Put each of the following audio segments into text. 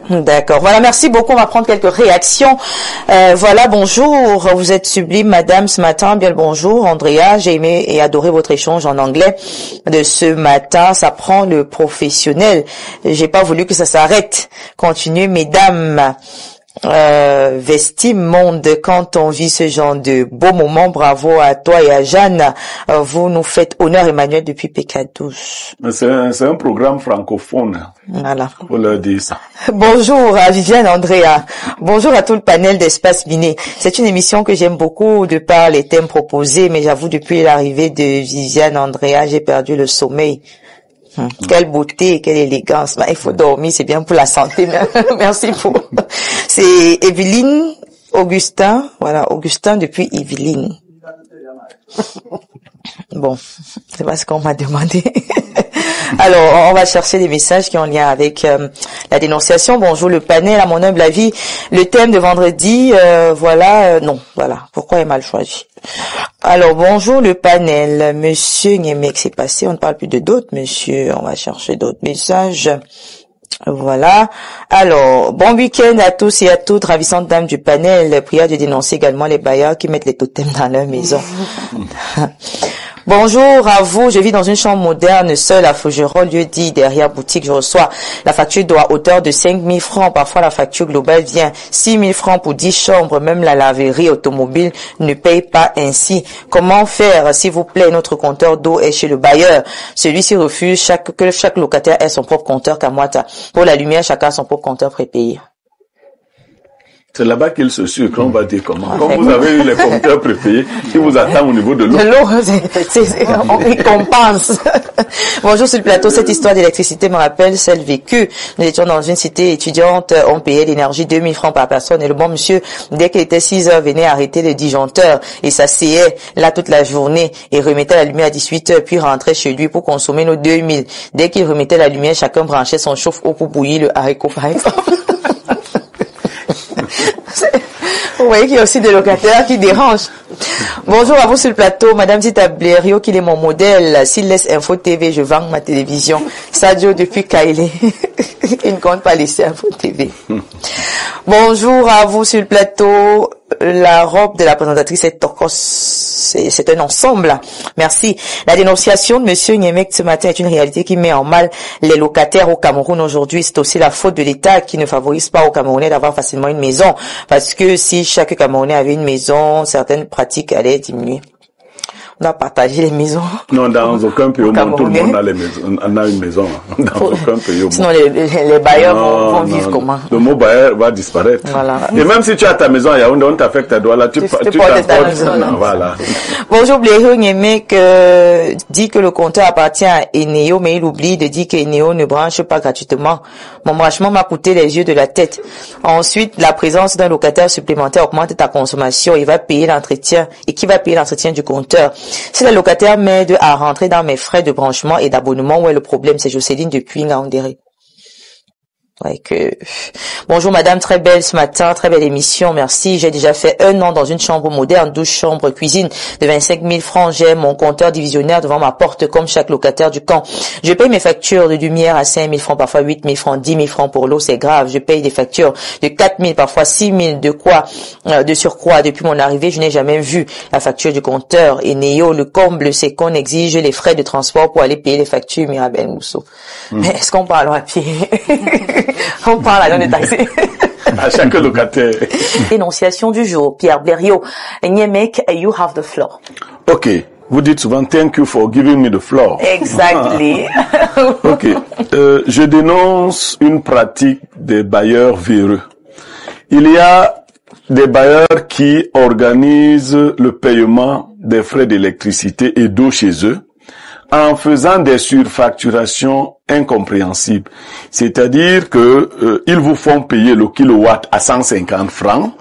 D'accord. Voilà, merci beaucoup. On va prendre quelques réactions. Voilà, bonjour. Vous êtes sublime, madame, ce matin. Bien le bonjour, Andrea. J'ai aimé et adoré votre échange en anglais de ce matin. Ça prend le professionnel. J'ai pas voulu que ça s'arrête. Continuez, mesdames. Vestime monde, quand on vit ce genre de beaux moments, bravo à toi et à Jeanne. Vous nous faites honneur, Emmanuel, depuis PK12. C'est un programme francophone. Voilà. Pour leur dire ça. Bonjour à Viviane Andrea. Bonjour à tout le panel d'Espace Miné. C'est une émission que j'aime beaucoup de par les thèmes proposés, mais j'avoue, depuis l'arrivée de Viviane Andrea, j'ai perdu le sommeil. Quelle beauté, quelle élégance. Il faut dormir, c'est bien pour la santé. Merci pour. C'est Evelyne Augustin. Voilà, Augustin depuis Evelyne. Bon, c'est pas ce qu'on m'a demandé. Alors, on va chercher des messages qui ont lien avec la dénonciation. Bonjour le panel, à mon humble avis. Le thème de vendredi, non, voilà. Pourquoi est mal choisi? Alors, bonjour le panel. Monsieur Niemek, c'est passé, on ne parle plus de d'autres, monsieur. On va chercher d'autres messages. Voilà. Alors, bon week-end à tous et à toutes, ravissantes dames du panel. Prière de dénoncer également les bailleurs qui mettent les totems dans leur maison. Bonjour à vous, je vis dans une chambre moderne, seule à Fougerolles, lieu dit derrière boutique. Je reçois la facture à hauteur de 5 000 francs. Parfois, la facture globale vient 6 000 francs pour 10 chambres. Même la laverie automobile ne paye pas ainsi. Comment faire, s'il vous plaît? Notre compteur d'eau est chez le bailleur. Celui-ci refuse que chaque locataire ait son propre compteur Kamwata. Pour la lumière, chacun a son propre compteur prépayé. C'est là-bas qu'il se sucre, on va dire comment. Comme vous avez eu les compteurs prépayés, qui vous attendent au niveau de l'eau. De l'eau, on récompense. Bonjour sur le plateau, cette histoire d'électricité me rappelle celle vécue. Nous étions dans une cité étudiante, on payait l'énergie 2 000 francs par personne et le bon monsieur, dès qu'il était 6 heures, venait arrêter le disjoncteur et s'asseyait là toute la journée et remettait la lumière à 18 heures puis rentrait chez lui pour consommer nos 2 000. Dès qu'il remettait la lumière, chacun branchait son chauffe-eau pour bouillir le haricot par exemple. Vous voyez qu'il y a aussi des locataires qui dérangent. Bonjour à vous sur le plateau, madame Zita Blériot, qu'il est mon modèle. S'il laisse Info TV, je vends ma télévision. Sadio depuis Kailé. Il ne compte pas laisser Info TV. Bonjour à vous sur le plateau. La robe de la présentatrice est turquoise. C'est un ensemble. Merci. La dénonciation de monsieur Niemek ce matin est une réalité qui met en mal les locataires au Cameroun aujourd'hui. C'est aussi la faute de l'État qui ne favorise pas aux Camerounais d'avoir facilement une maison. Parce que si chaque Camerounais avait une maison, certaines pratiques allaient diminuer. On a partagé les maisons. Non, dans aucun pays au monde, tout le monde a les maisons. On a une maison. Dans aucun pays au monde. Sinon, les bailleurs vont vivre comment? Le mot bailleur va disparaître. Voilà. Et même si tu as ta maison à Yaoundé, on t'affecte ta doigt là, tu portes ta maison. Voilà. Bonjour, Blériot Niemek dit que le compteur appartient à Eneo, mais il oublie de dire qu'Eneo ne branche pas gratuitement. Mon branchement m'a coûté les yeux de la tête. Ensuite, la présence d'un locataire supplémentaire augmente ta consommation. Il va payer l'entretien. Et qui va payer l'entretien du compteur? Si le locataire m'aide à rentrer dans mes frais de branchement et d'abonnement, où est le problème? C'est Jocelyne depuis Ngaoundéré. Ouais, Bonjour madame, très belle ce matin, très belle émission, merci. J'ai déjà fait 1 an dans une chambre moderne, 12 chambres, cuisine de 25 000 francs. J'ai mon compteur divisionnaire devant ma porte comme chaque locataire du camp. Je paye mes factures de lumière à 5 000 francs, parfois 8 000 francs, 10 000 francs pour l'eau, c'est grave. Je paye des factures de 4 000, parfois 6 000 de surcroît. Depuis mon arrivée, je n'ai jamais vu la facture du compteur. Et Néo, le comble, c'est qu'on exige les frais de transport pour aller payer les factures, Mirabel Mousseau. Mais est-ce qu'on parle à pied? On parle à des taxis. À chaque locataire. Énonciation du jour, Pierre Blériot. Niemek, you have the floor. Ok. Vous dites souvent, thank you for giving me the floor. Exactly. Ok. Je dénonce une pratique des bailleurs véreux. Il y a des bailleurs qui organisent le paiement des frais d'électricité et d'eau chez eux en faisant des surfacturations incompréhensibles. C'est-à-dire que ils vous font payer le kilowatt à 150 francs,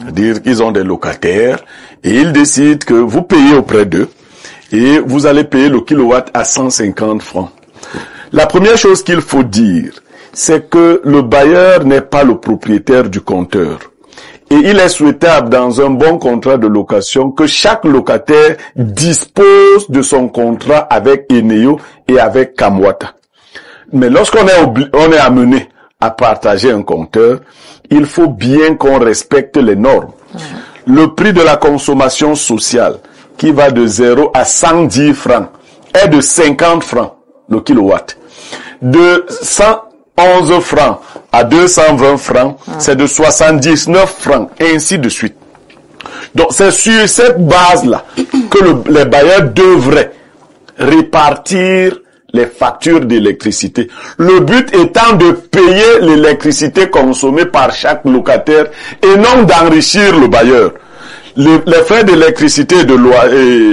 c'est-à-dire qu'ils ont des locataires, et ils décident que vous payez auprès d'eux, et vous allez payer le kilowatt à 150 francs. La première chose qu'il faut dire, c'est que le bailleur n'est pas le propriétaire du compteur. Et il est souhaitable dans un bon contrat de location que chaque locataire dispose de son contrat avec Eneo et avec Kamwata. Mais lorsqu'on est amené à partager un compteur, il faut bien qu'on respecte les normes. Le prix de la consommation sociale, qui va de 0 à 110 francs, est de 50 francs le kilowatt. De 111 francs à 220 francs, c'est de 79 francs, et ainsi de suite. Donc c'est sur cette base-là que les bailleurs devraient répartir les factures d'électricité. Le but étant de payer l'électricité consommée par chaque locataire et non d'enrichir le bailleur. Les frais d'électricité et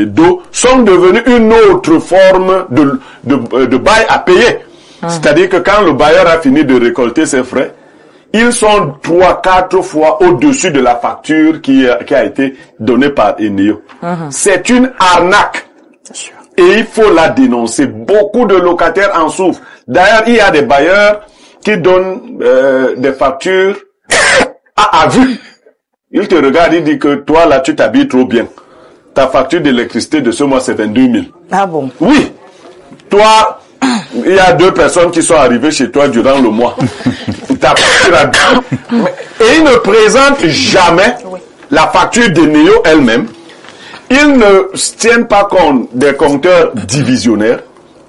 d'eau sont devenus une autre forme de bail à payer. C'est-à-dire que quand le bailleur a fini de récolter ses frais, ils sont 3-4 fois au-dessus de la facture qui a été donnée par Eneo. C'est une arnaque. Et il faut la dénoncer. Beaucoup de locataires en souffrent. D'ailleurs, il y a des bailleurs qui donnent des factures à vue. Ils te regardent, ils disent que toi, là, tu t'habilles trop bien. Ta facture d'électricité de ce mois, c'est 22 000. Ah bon? Oui. Toi, il y a 2 personnes qui sont arrivées chez toi durant le mois. Ta facture a... Et ils ne présentent jamais la facture de Néo elle-même. Ils ne tiennent pas compte des compteurs divisionnaires.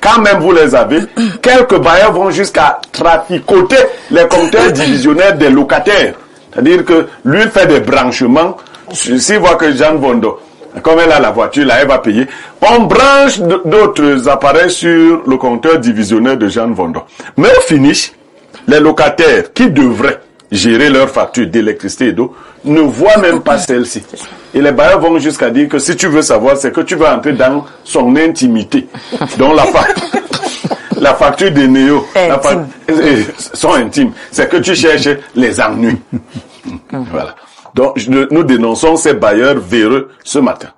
Quand même vous les avez, quelques bailleurs vont jusqu'à traficoter les compteurs divisionnaires des locataires. C'est-à-dire que lui fait des branchements. S'il voit que Jeanne Vondo, comme elle a la voiture, là, elle va payer. On branche d'autres appareils sur le compteur divisionnaire de Jeanne Vondo. Mais au finish, les locataires qui devraient gérer leurs factures d'électricité et d'eau ne voient même pas celle-ci. Et les bailleurs vont jusqu'à dire que si tu veux savoir, c'est que tu vas entrer dans son intimité. Donc la facture de Néo, sont intimes. C'est que tu cherches les ennuis. Voilà. Donc, nous dénonçons ces bailleurs véreux ce matin.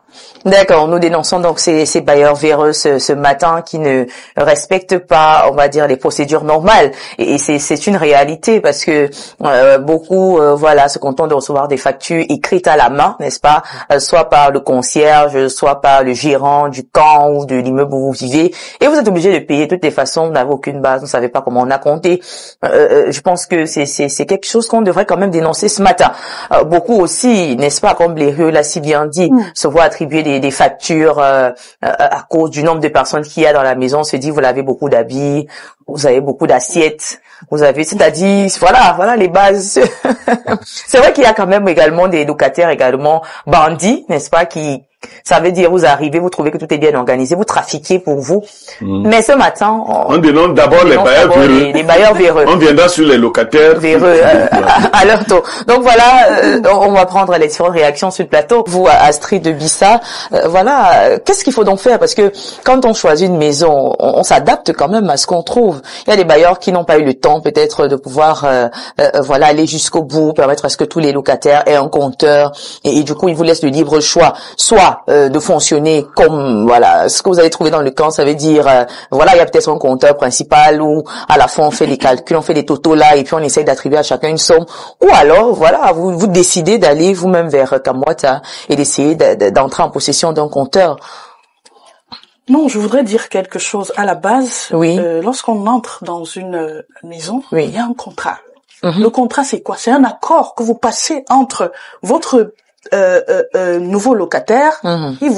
D'accord, nous dénonçons donc ces bailleurs véreux ce matin qui ne respectent pas, on va dire, les procédures normales. Et c'est une réalité parce que beaucoup, se contentent de recevoir des factures écrites à la main, n'est-ce pas, soit par le concierge, soit par le gérant du camp ou de l'immeuble où vous vivez. Et vous êtes obligé de payer de toutes les façons, vous n'avez aucune base, vous ne savez pas comment on a compté. Je pense que c'est quelque chose qu'on devrait quand même dénoncer ce matin. Beaucoup aussi, n'est-ce pas, comme Blériot l'a si bien dit, se voient attribuer des factures à cause du nombre de personnes qu'il y a dans la maison. On se dit, vous avez beaucoup d'habits, vous avez beaucoup d'assiettes, vous avez, c'est-à-dire, voilà les bases. C'est vrai qu'il y a quand même également des locataires également bandits, n'est-ce pas, ça veut dire, vous arrivez, vous trouvez que tout est bien organisé, vous trafiquez pour vous. Mais ce matin, on dénonce d'abord les bailleurs véreux. Les bailleurs véreux. On viendra sur les locataires véreux à leur tour. Donc voilà, on va prendre les différentes réactions sur le plateau. Vous, Astrid de Bissa, qu'est-ce qu'il faut donc faire? Parce que quand on choisit une maison, on s'adapte quand même à ce qu'on trouve. Il y a des bailleurs qui n'ont pas eu le temps peut-être de pouvoir aller jusqu'au bout, permettre à ce que tous les locataires aient un compteur et du coup ils vous laissent le libre choix, soit de fonctionner comme ce que vous allez trouver dans le camp, ça veut dire il y a peut-être un compteur principal où à la fin on fait les calculs, on fait les totaux là et puis on essaye d'attribuer à chacun une somme, ou alors vous décidez d'aller vous-même vers Kamwata et d'essayer d'entrer en possession d'un compteur. Non, je voudrais dire quelque chose à la base. Oui. Lorsqu'on entre dans une maison, oui, il y a un contrat. Le contrat, c'est quoi? C'est un accord que vous passez entre votre nouveau locataire.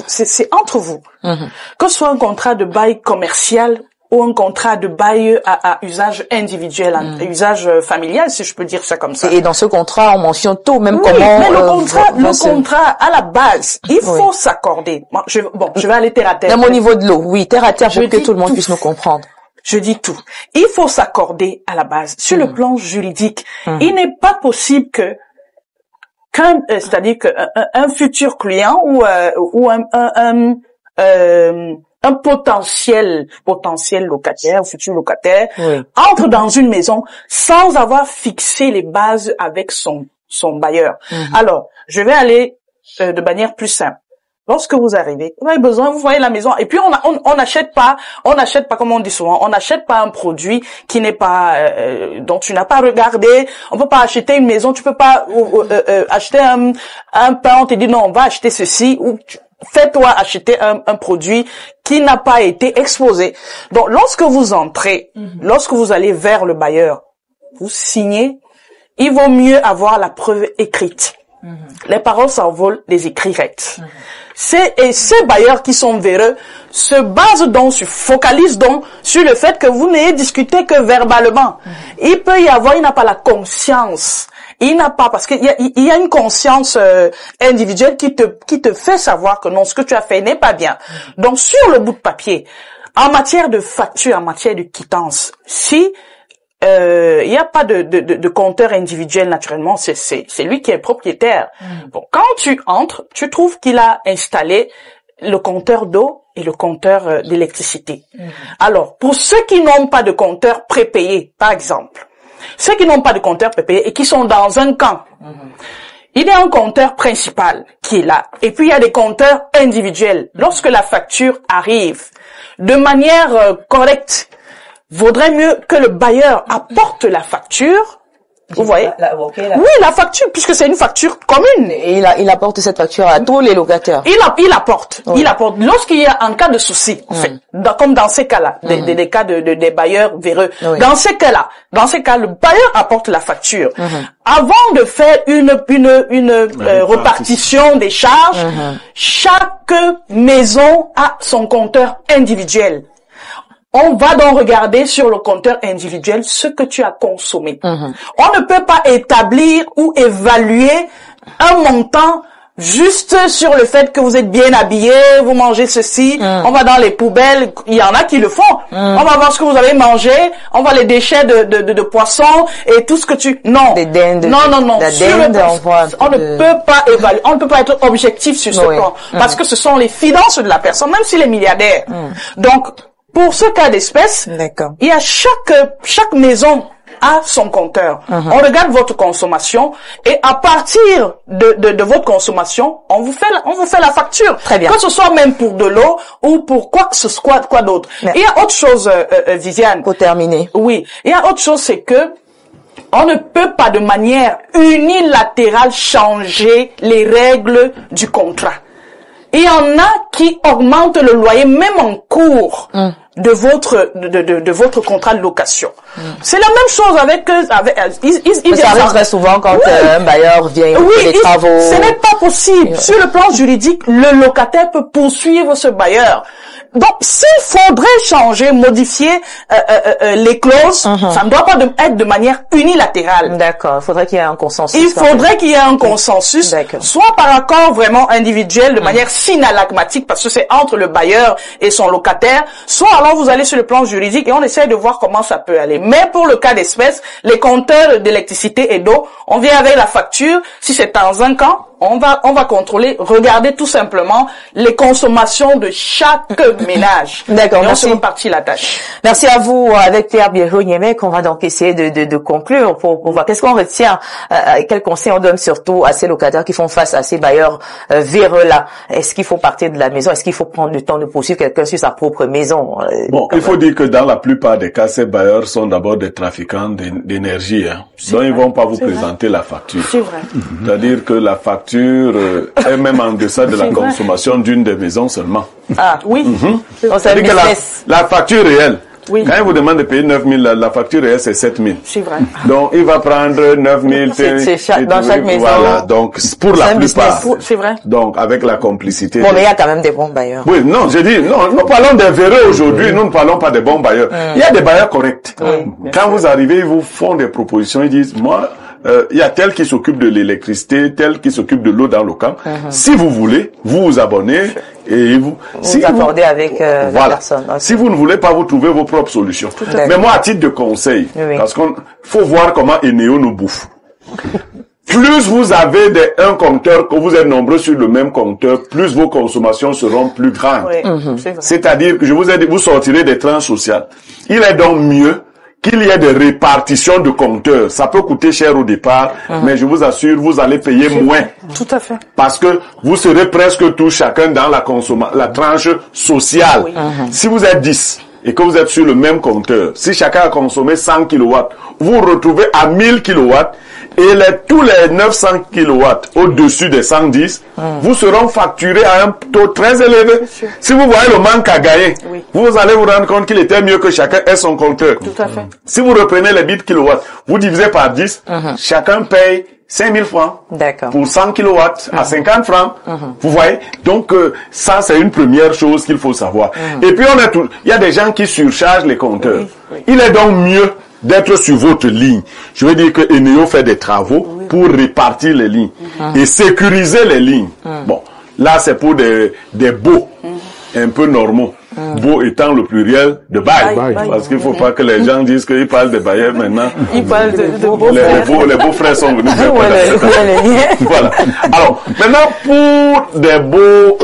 C'est entre vous. Que ce soit un contrat de bail commercial ou un contrat de bail à usage individuel, à usage familial, si je peux dire ça comme ça. Et dans ce contrat, on mentionne tout, même oui, comment... mais le contrat, à la base, il faut s'accorder. Je vais aller terre à terre. Même au niveau de l'eau, oui, terre à terre, pour que tout le monde puisse nous comprendre. Je dis tout. Il faut s'accorder à la base. Sur le plan juridique, il n'est pas possible c'est-à-dire qu'un futur client ou un potentiel locataire, futur locataire, entre dans une maison sans avoir fixé les bases avec son bailleur. Alors, je vais aller de manière plus simple. Lorsque vous arrivez, vous avez besoin, vous voyez la maison, et puis on n'achète pas, comme on dit souvent, on n'achète pas un produit qui n'est pas, dont tu n'as pas regardé. On peut pas acheter une maison, tu peux pas acheter un pain, on te dit non, on va acheter ceci, ou fais-toi acheter un produit qui n'a pas été exposé. Donc, lorsque vous entrez, lorsque vous allez vers le bailleur, vous signez, il vaut mieux avoir la preuve écrite. Les paroles s'envolent, les écrits restent. Et ces bailleurs qui sont véreux se basent donc, se focalisent donc sur le fait que vous n'ayez discuté que verbalement. Il peut y avoir, il n'a pas la conscience. Il n'a pas, parce qu'il y a une conscience individuelle qui te fait savoir que non, ce que tu as fait n'est pas bien. Donc, sur le bout de papier, en matière de facture, en matière de quittance, si il n'y a pas de compteur individuel, naturellement, c'est lui qui est propriétaire. Bon, quand tu entres, tu trouves qu'il a installé le compteur d'eau et le compteur d'électricité. Alors, pour ceux qui n'ont pas de compteur prépayé, par exemple, ceux qui n'ont pas de compteur prépayé et qui sont dans un camp, il y a un compteur principal qui est là. Et puis, il y a des compteurs individuels. Lorsque la facture arrive de manière correcte, vaudrait mieux que le bailleur apporte la facture. Vous voyez? Oui, la facture, puisque c'est une facture commune. Et il apporte cette facture à tous les locataires. Il apporte. Oui. Il apporte. Lorsqu'il y a un cas de souci, en fait, comme dans ces cas-là, des cas des bailleurs véreux, dans ces cas, le bailleur apporte la facture. Avant de faire une répartition des charges, chaque maison a son compteur individuel. On va donc regarder sur le compteur individuel ce que tu as consommé. On ne peut pas établir ou évaluer un montant juste sur le fait que vous êtes bien habillé, vous mangez ceci, on va dans les poubelles, il y en a qui le font. On va voir ce que vous avez mangé, on va les déchets de poissons et tout ce que tu... Non. Des dindes. Non. On ne peut pas évaluer, on ne peut pas être objectif sur ce plan. Parce que ce sont les finances de la personne, même s'il est milliardaire. Donc, pour ce cas d'espèce, il y a chaque maison a son compteur. On regarde votre consommation et à partir de votre consommation, on vous fait la facture. Très bien. Que ce soit même pour de l'eau ou pour quoi d'autre. Il y a autre chose, Viviane. Pour terminer. Oui. Il y a autre chose, c'est que on ne peut pas de manière unilatérale changer les règles du contrat. Il y en a qui augmentent le loyer même en cours de votre contrat de location. C'est la même chose avec ça arrive très souvent quand un bailleur vient faire des travaux. Ce n'est pas possible. Sur le plan juridique, le locataire peut poursuivre ce bailleur. Donc, s'il faudrait changer, modifier les clauses, ça ne doit pas être de manière unilatérale. D'accord. Il faudrait qu'il y ait un consensus. Il faudrait qu'il y ait un consensus, soit par accord vraiment individuel, de manière synalagmatique, parce que c'est entre le bailleur et son locataire, soit alors vous allez sur le plan juridique et on essaie de voir comment ça peut aller. Mais pour le cas d'espèce, les compteurs d'électricité et d'eau, on vient avec la facture. Si c'est dans un camp, on va contrôler, regarder tout simplement les consommations de chaque ménage. D'accord, et merci. On se répartit la tâche. Merci à vous. Avec Pierre Biérot-Niemek, on va donc essayer de conclure pour voir qu'est-ce qu'on retient, quel conseil on donne surtout à ces locataires qui font face à ces bailleurs véreux-là. Est-ce qu'il faut partir de la maison? Est-ce qu'il faut prendre le temps de poursuivre quelqu'un sur sa propre maison? Bon, il faut dire que dans la plupart des cas, ces bailleurs sont d'abord des trafiquants d'énergie. Donc, ils vont pas vous présenter la facture. C'est vrai. C'est-à-dire que la facture est même en deçà de la consommation d'une des maisons seulement. Ah, oui. C'est-à-dire que la facture réelle, oui. Quand il vous demande de payer 9 000, la facture réelle, c'est 7 000. C'est vrai. Donc, il va prendre 9 000. Dans chaque maison. Voilà. Donc, pour la plupart. C'est vrai. Donc, avec la complicité. Bon, mais il y a quand même des bons bailleurs. Oui, non, j'ai dit, non, nous parlons des véreux aujourd'hui, nous ne parlons pas des bons bailleurs. Il y a des bailleurs corrects. Quand vous arrivez, ils vous font des propositions, ils disent, moi, il y a tel qui s'occupe de l'électricité, tel qui s'occupe de l'eau dans le camp. Si vous voulez, vous vous abonnez et vous accordez avec la personne. Okay. Si vous ne voulez pas, vous trouvez vos propres solutions. Mais moi, à titre de conseil, parce qu'on faut voir comment Eneo nous bouffe. Plus vous avez un compteur, que vous êtes nombreux sur le même compteur, plus vos consommations seront plus grandes. C'est-à-dire que je vous ai dit, vous sortirez des tranches sociales. Il est donc mieux qu'il y ait des répartitions de compteurs. Ça peut coûter cher au départ, mais je vous assure, vous allez payer moins. Tout à fait. Parce que vous serez presque tous chacun dans la tranche sociale. Si vous êtes 10, et que vous êtes sur le même compteur, si chacun a consommé 100 kilowatts, vous vous retrouvez à 1000 kilowatts et tous les 900 kilowatts au-dessus des 110, vous seront facturés à un taux très élevé. Si vous voyez le manque à gagner, vous allez vous rendre compte qu'il était mieux que chacun ait son compteur. Tout à fait. Si vous reprenez les bits kilowatts, vous divisez par 10, chacun paye 5000 francs pour 100 kilowatts à 50 francs. Vous voyez? Donc, ça, c'est une première chose qu'il faut savoir. Et puis, il y a des gens qui surchargent les compteurs. Il est donc mieux d'être sur votre ligne. Je veux dire que Eneo fait des travaux pour répartir les lignes et sécuriser les lignes. Bon, là, c'est pour des baux un peu normaux. Beau étant le pluriel de bail. Parce qu'il ne faut pas que les gens disent qu'ils parlent de bailleurs maintenant. Ils parlent de beaux les beaux frères sont venus. Voilà. Alors, maintenant, pour des baux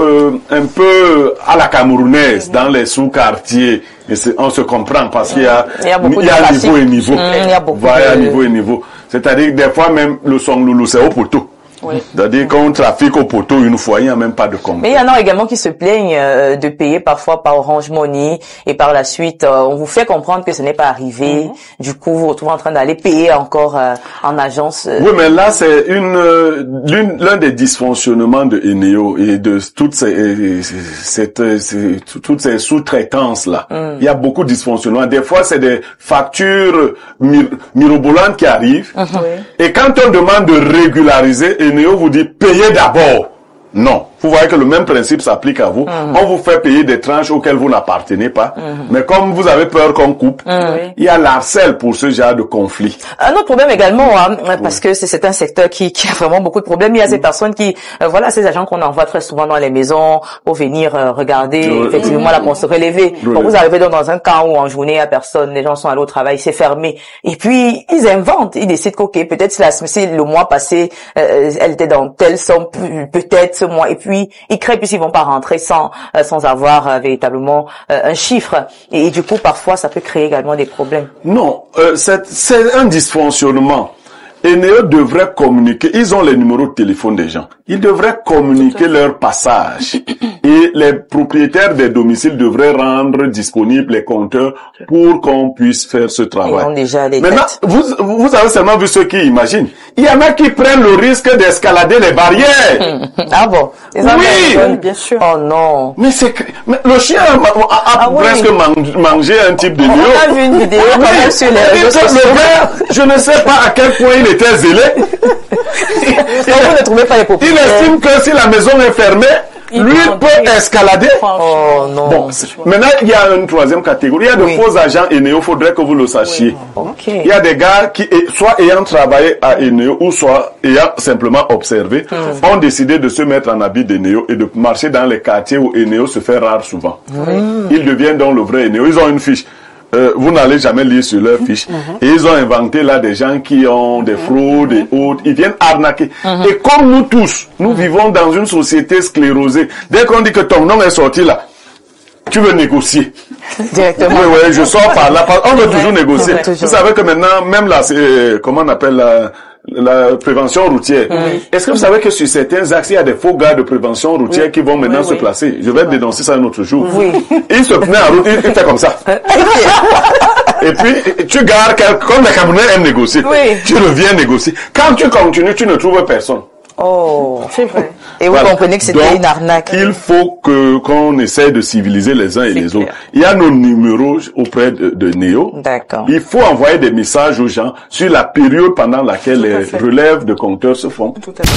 un peu à la camerounaise, dans les sous-quartiers, on se comprend parce qu'il y a niveau et niveau. Il y a niveau et niveau. C'est-à-dire des fois même le Songloulou, c'est au poteau. C'est-à-dire qu'on trafique au poteau une fois, il n'y a même pas de compte. Mais il y en a également qui se plaignent de payer parfois par Orange Money et par la suite, on vous fait comprendre que ce n'est pas arrivé. Du coup, vous vous retrouvez en train d'aller payer encore en agence. Oui, mais là, c'est l'un des dysfonctionnements de Eneo et de toutes ces sous-traitances-là. Il y a beaucoup de dysfonctionnements. Des fois, c'est des factures mirobolantes qui arrivent. Et quand on demande de régulariser, Eneo vous dit payez d'abord. Non. Vous voyez que le même principe s'applique à vous. On vous fait payer des tranches auxquelles vous n'appartenez pas. Mais comme vous avez peur qu'on coupe, il y a l'harcèle pour ce genre de conflit. Un autre problème également, parce que c'est un secteur qui a vraiment beaucoup de problèmes. Il y a ces personnes qui, ces agents qu'on envoie très souvent dans les maisons pour venir regarder effectivement la pension relevée. Quand vous arrivez dans un camp où en journée il y a personne, les gens sont allés au travail, c'est fermé. Et puis ils inventent, ils décident qu'ok, peut-être si le mois passé elle était dans telle somme, peut-être ce mois. Et puis ils créent puisqu'ils vont pas rentrer sans avoir véritablement un chiffre et du coup parfois ça peut créer également des problèmes. Non, c'est un dysfonctionnement. Eneo devrait communiquer, ils ont les numéros de téléphone des gens. Ils devraient communiquer leur passage et les propriétaires des domiciles devraient rendre disponibles les compteurs pour qu'on puisse faire ce travail. Ils ont déjà les Maintenant, vous avez seulement vu ceux qui imaginent. Il y en a qui prennent le risque d'escalader les barrières. Ah bon? Oui, bien sûr. Oh non. Mais le chien a presque mangé un type de lion. On a vu une vidéo sur les réseaux sociaux. Le gars, je ne sais pas à quel point il était zélé. Vous ne trouvez pas les propriétaires. Il estime que si la maison est fermée, lui peut escalader. Oh non. Bon, maintenant il y a une troisième catégorie. Il y a de faux agents Eneo, faudrait que vous le sachiez. Il y a des gars qui, soit ayant travaillé à Eneo ou soit ayant simplement observé, ont décidé de se mettre en habit d'Eneo et de marcher dans les quartiers où Eneo se fait rare souvent. Ils deviennent donc le vrai Eneo. Ils ont une fiche. Vous n'allez jamais lire sur leur fiche. Et ils ont inventé là des gens qui ont des fraudes et autres. Ils viennent arnaquer. Et comme nous tous, nous vivons dans une société sclérosée. Dès qu'on dit que ton nom est sorti là, tu veux négocier. Directement. Oui, je sors par là. On veut toujours négocier. Vous savez que maintenant, même là, comment on appelle la prévention routière. Est-ce que vous savez que sur certains axes, il y a des faux gars de prévention routière qui vont maintenant se placer? Je vais dénoncer ça un autre jour. Il se tenait en route, il fait comme ça. Et puis, tu gares, comme les Camerounais aiment négocier, tu reviens négocier. Quand tu continues, tu ne trouves personne. Oh, c'est vrai. Et vous comprenez que c'était une arnaque. Il faut qu'on essaie de civiliser les uns et les autres. Il y a nos numéros auprès de Neo. D'accord. Il faut envoyer des messages aux gens sur la période pendant laquelle les relèves de compteurs se font. Tout à fait.